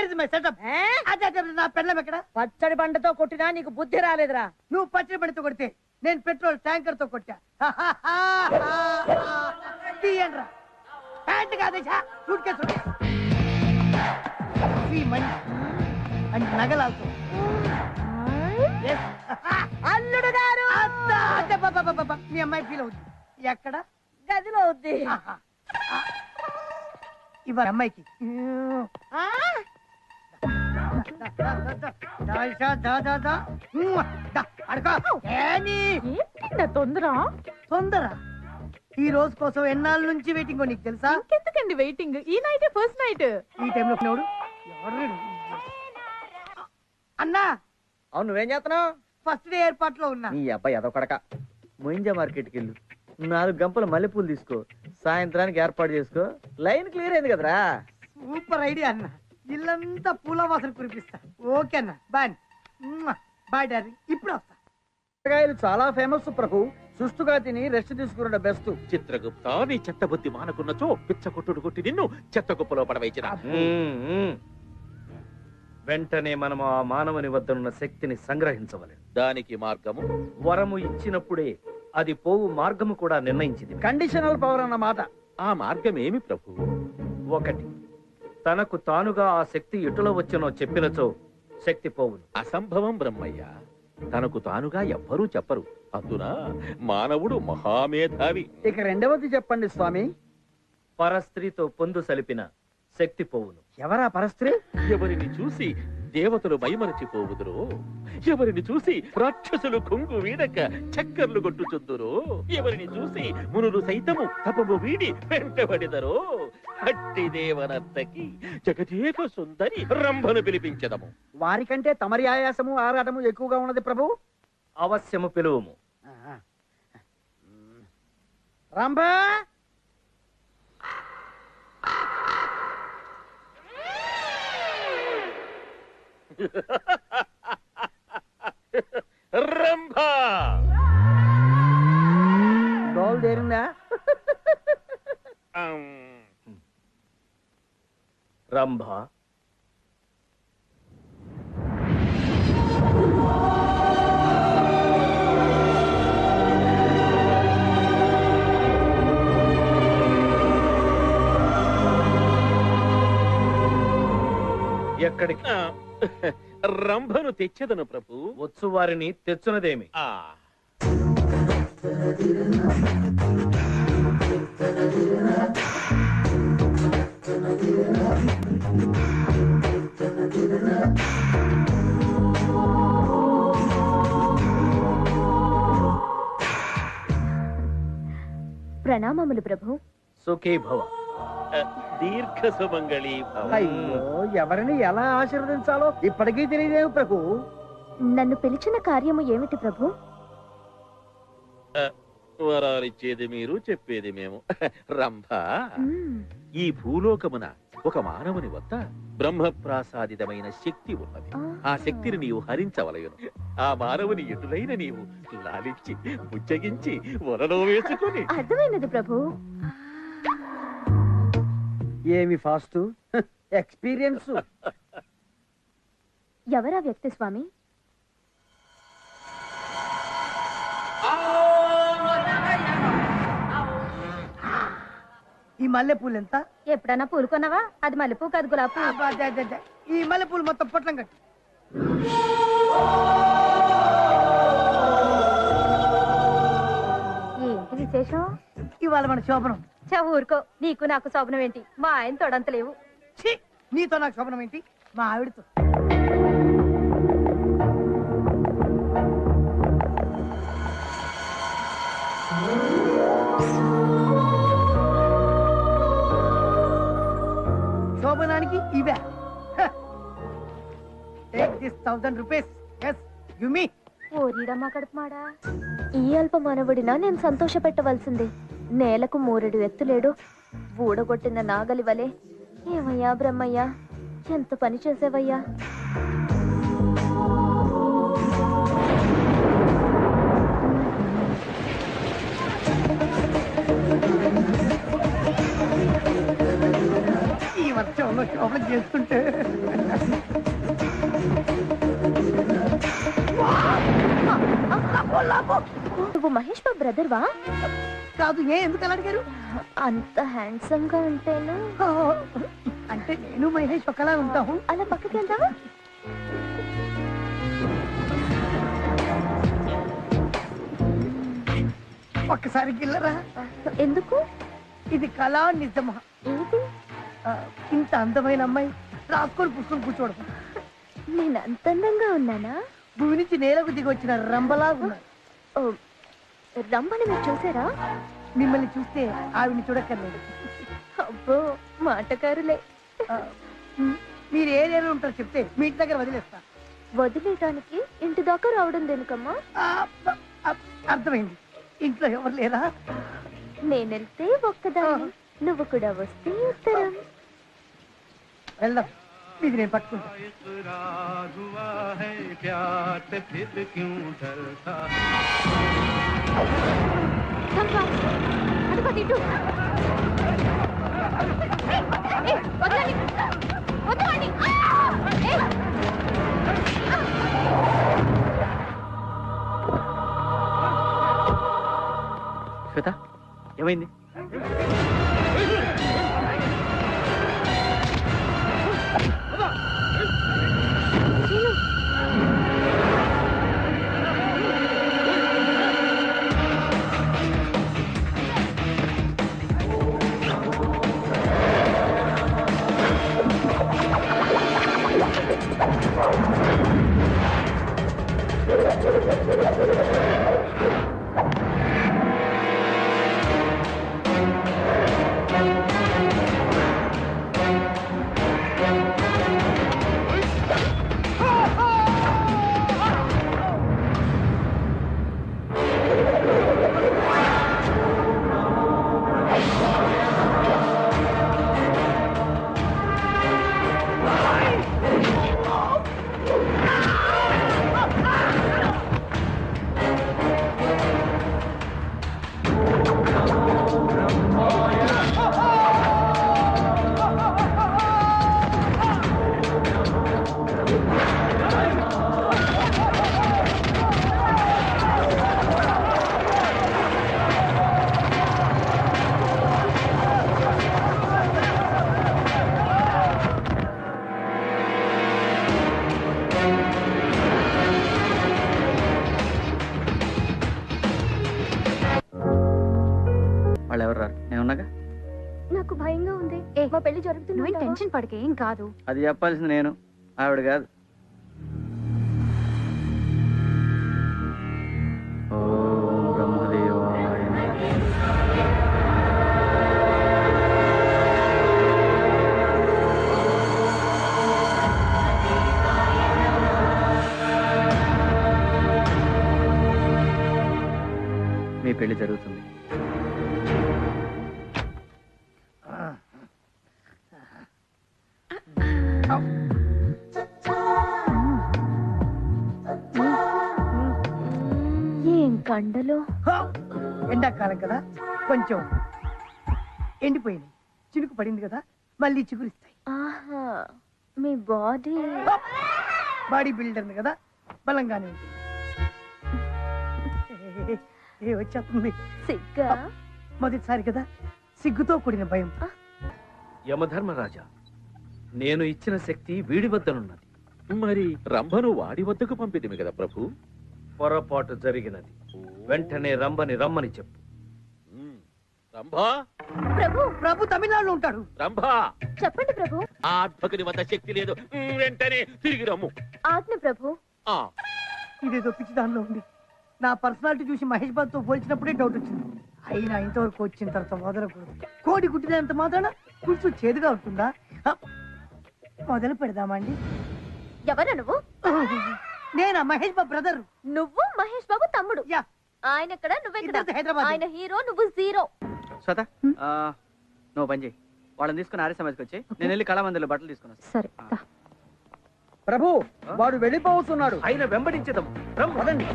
Where is my setup? నా పెళ్ళం ఎక్కడ? పచ్చడి బండతో కొట్టినా నీకు బుద్ధి రాలేదురా. నువ్వు పచ్చడి బండితో కొడితే నేను పెట్రోల్ ట్యాంకర్ తో కొట్టా. తీయండ్రా. ప్యాంట్ కాదేశా, సూట్ కేసు మనీ అండ్ నగలాల్తో. అల్లుడు గారు మీ అమ్మాయి ఫీల్ అవుతుంది. ఎక్కడ? గదిలో అవుద్ది. ఇవాళ అమ్మాయికి తొందర. ఈ రోజు కోసం ఎన్నాళ్ళ నుంచి వెయిటింగ్ నీకు తెలుసా? ఎందుకండి వెయిటింగ్? ఈ నైట్ ఫస్ట్ నైట్. ఈ టైంలో ఎవడు అన్నా? అవును, నువ్వేం చేస్తున్నావు? ఫస్ట్ డే ఏర్పాట్లో ఉన్నా. నీ అబ్బాయి అదో కడక. మొయింజా మార్కెట్కి వెళ్ళు, 4 గంపల మల్లెపూలు తీసుకో, సాయంత్రానికి ఏర్పాటు చేసుకో. లైన్ క్లియర్ అయింది కదరా. సూపర్ ఐడియా అన్న. ఇల్లంతా పూల వాసన కురిపిస్తా. ఓకే అన్న, బాయ్. బాయ్ డార్లింగ్, ఇప్పుడు వస్తా. కూరగాయలు చాలా ఫేమస్ ప్రభు. సుష్టుగా తిని రెస్ట్ తీసుకున్న బెస్ట్. చిత్రగుప్త, నీ చెత్త బుద్ధి మానకున్నచో పిచ్చ కొట్టుడు కొట్టి నిన్ను చెత్త కుప్పలో పడవేచిన. వెంటనే మనం ఆ మానవుని వద్దనున్న శక్తిని సంగ్రహించవలెను. దానికి మార్గము? వరము ఇచ్చినప్పుడే అది పోవు మార్గము కూడా నిర్ణయించింది. కండిషనల్ పవర్ అన్నమాట. ఆ మార్గం ఏమి ప్రభు? 1, తనకు తానుగా ఆ శక్తి ఎటులో వచ్చనో చెప్పినచో శక్తి పోవును. అసంభవం బ్రహ్మయ్య. తనకు తానుగా ఎవ్వరూ చెప్పరు. అందున మానవుడు మహామేధావి. ఇక 2వది చెప్పండి స్వామి. పరస్త్రీతో పొందు సలిపిన శక్తి పోవును. ఎవరా పరస్త్రీ? ఎవరిని చూసి దేవతలు మైమరచిపోవుదురో, ఎవరిని చూసి రాక్షసులు కొంగు వీడక చక్కర్లు కొట్టుచుందురో, ఎవరిని చూసి మునులు సైతము తపము వీడి వెంటబడిదరో, అట్టి దేవనర్తకి జగదేక సుందరి రంభను పిలిపించదము. వారికంటే తమరి ఆయాసము ఆరాటము ఎక్కువగా ఉన్నది ప్రభు. అవశ్యము పిలువము. రంభా, రంభా డోల్ దేరిందా? రంభ, ఎక్కడికి? రంభను తెచ్చేదను ప్రభు. వచ్చు వారిని తెచ్చునదేమి? ప్రణామములు ప్రభు. సుఖీ భవ. దీర్ఘ సుమంగళి భవ. అయ్యో, ఎవరిని ఎలా ఆశీర్వదించాలో ఇప్పటికీ తెలియదేవు ప్రభు. నన్ను పిలిచిన కార్యము ఏమిటి ప్రభు? వరాలిచ్చేది మీరు, చెప్పేది మేము. రంభ, ఈ భూలోకమున ఒక మానవుని వద్ద బ్రహ్మప్రాసాదితమైన శక్తి ఉన్నది. ఆ శక్తిని నీవు హరించవలయును. ఆ మానవుని ఎటులైన నీవు లాలించి బుజ్జగించి వలలో వేసుకుని. అర్థమైనది ప్రభు. ఏమి ఫాస్ట్ ఎక్స్పీరియన్స్. ఎవరా వ్యక్తి స్వామి? ఈ మల్లెపూలు ఎంత? ఎప్పుడన్నా పూలు కొన్నావా? అది మల్లెపూ కాదు, గులాబీ. ఈ మల్లెపూలు మొత్తం పొట్లం కట్టు. ఏంటి విశేషం? ఇవాళ మన శోభనం. ఊరుకో, నీకు నాకు శోభనం ఏంటి? మా ఆయన తొడంతలేవు. నీతో నాకు శోభనం ఏంటి? మా ఆవిడతో. శోభనానికి ఇవే. Take this 1000 rupees. Yes, give me. ఓరిడమ్మా కడుపుమాడా. ఈ అల్ప మానవుడినా నేను సంతోష పెట్టవలసిందే. నేలకు 3 ఎత్తులేడు, ఊడగొట్టిన నాగలి వలె. ఏమయ్యా బ్రహ్మయ్యా, ఎంత పని చేసేవయ్యా. ఈ వర్షంలో శోభనం చేసుకుంటే నువ్వు మహేష్ బాబు బ్రదర్వా? కాదు, ఎందుకు అలా అడిగారు? అంత హ్యాండ్సమ్ గా ఉంటేను. అంటే నేను మహేష్ ఒకలా ఉంటాము. అలా పక్కకి వెళ్తావా? ఒక్కసారి గిల్లరా. ఎందుకు? ఇది కళా నిజమా? ఏంటి? ఇంత అందమైన అమ్మాయి రాసుకొని పుస్తకం కూర్చోవడం. నేను అంత అందంగా ఉన్నానా? భూమి నుంచి నేలకు దిగి వచ్చిన రంబలా ఉన్నా. ఓ, రమ్మని మీరు చూసారా? మిమ్మల్ని చూస్తే ఆవిని చూడక్కర్లేదు. అబ్బో, మాటకారులే. మీరు ఏ ఏరియాలో ఉంటారో చెప్తే మీ ఇంటి దగ్గర వదిలేస్తా. వదిలేయటానికి ఇంటి దాకా రావడం దేనికమ్మా? అర్థమైంది. ఇంట్లో ఎవరు లేరా? నేనెళ్తే ఒక్కదాన్ని, నువ్వు కూడా వస్తే ఉత్తరం. వెళ్దాం, ఇది నేను పట్టుకుంటా. శ్వేత, ఏమైంది? వాళ్ళు ఎవరు రారు, నేనున్నాగా. నాకు భయంగా ఉంది. మా పెళ్లి జరుగుతుంది. టెన్షన్ పడకే, ఏం కాదు. అది చెప్పాల్సింది నేను, ఆవిడ కాదు. ఓం బ్రహ్మదేవాయ నమః. మీ పెళ్లి జరుగుతుంది. ఏం కండలో. ఎండాకాలం కదా, కొంచెం ఎండిపోయింది. చినుకు పడింది కదా, మళ్ళీ చిగురిస్తాయి. ఆహా, మీ బాడీ. బాడీ బిల్డర్ కదా, బలంగానే ఉంటుంది. వచ్చేస్తుంది. సిగ్గా? మొదటిసారి కదా, సిగ్గుతో కూడిన భయం. యమధర్మరాజా, నేను ఇచ్చిన శక్తి వీడి వద్దనున్నది. మరి రంభను వాడి వద్దకు పంపిదిమి కదా ప్రభు. పొరపాటు జరిగినది. వెంటనే రంభని రమ్మని చెప్పు. రంభా, ప్రభు. ప్రభు తమిళనాడులో ఉంటాడు. రంభా, చెప్పండి ప్రభు. ఆ అద్భకుని వద్ద శక్తి లేదు, వెంటనే తిరిగి రమ్ము. ఆజ్ఞ ప్రభు. ఆ ఇదేదో పిచ్చి దానిలో ఉంది. నా పర్సనాలిటీ చూసి మహేష్ బాబుతో పోల్చినప్పుడే డౌట్ వచ్చింది. అయినా ఇంతవరకు వచ్చిన తర్వాత వదలకూడదు. కోడి గుడ్డినంత మాత్రాన పులుసు చేదుగా ఉంటుందా? మొదలు పెడదామా అండి? ఎవరు నువ్వు? నేనా మహేష్ బాబు బ్రదర్. నువ్వు మహేష్ బాబు తమ్ముడు. యా. ఆయన ఎక్కడ, నువ్వెక్కడ? ఇద్దరితో హైదరాబాద్. ఆయన హీరో, నువ్వు జీరో. శ్వేత, నువ్వు పని చేయి. వాళ్ళని తీసుకుని ఆర్య సమాజ్కి వచ్చి నేను వెళ్ళి కళామందిలో బట్టలు తీసుకున్నాను. సరే. ప్రభు, వాడు వెళ్ళిపోతున్నాడు. ఆయన వెంబడించదము. పదండి.